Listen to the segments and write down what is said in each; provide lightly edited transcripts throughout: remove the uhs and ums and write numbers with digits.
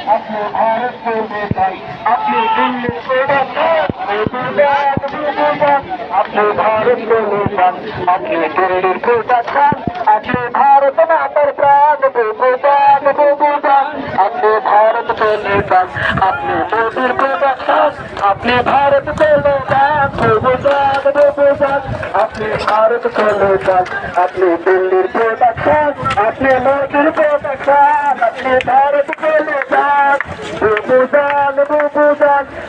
अपने भारत को लेकर अपने दिल्ली को अपने भारत को लेकर अपने दिल्ली को अपने भारत मातर प्राण अपने भारत को लेकर अपने मोदी को अपने भारत को लेकर अपने भारत को लेकर अपने दिल्ली को अपने मोदी को अपने भारत को लेकर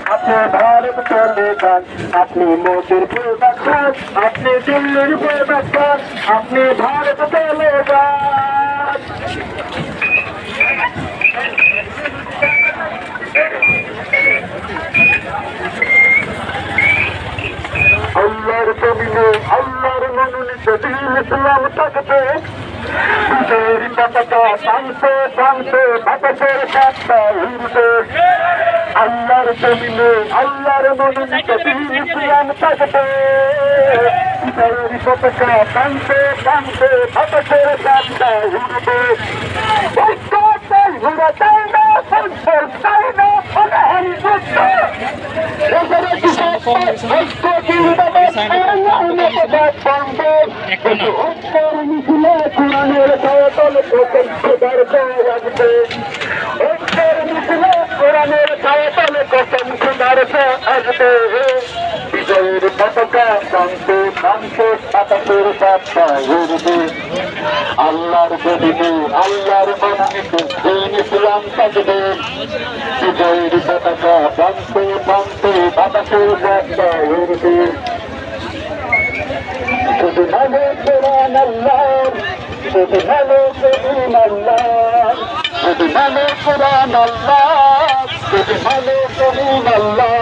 अपने भारत को लेकर अपने मोदी को अपने दिल्ली को अपने भारत को लेकर আল্লাহর জমিনে আল্লাহর মনোনীত দিন ইসলাম থাকবে বিজয়ের পতাকা টানতে টানতে বাতাসের কাঁপটা উড়বে আল্লাহর জমিনে আল্লাহর মনোনীত দিন ইসলাম থাকবে বিজয়ের পতাকা টানতে টানতে বাতাসের কাঁপটা উড়বে ঘুরে চাই না সংসার চাই না অনাহারি যুদ্ধ কোরআনের ছায়াতলে কসম খোদার আসবে বিজয়ের পতাকা টানতে টানতে বাতাসের কাঁপটা উড়বে আল্লাহর জমিনে আল্লাহর মনোনীত দিন ইসলাম থাকবে বিজয়ের পতাকা টানতে টানতে বাতাসের কাঁপটা উড়বে শুধু ভালো কোরআন আল্লাহ শুধু ভালো করিম আল্লাহ শুধু ভালো কোরআন আল্লাহ শুধু ভালো করিম আল্লাহ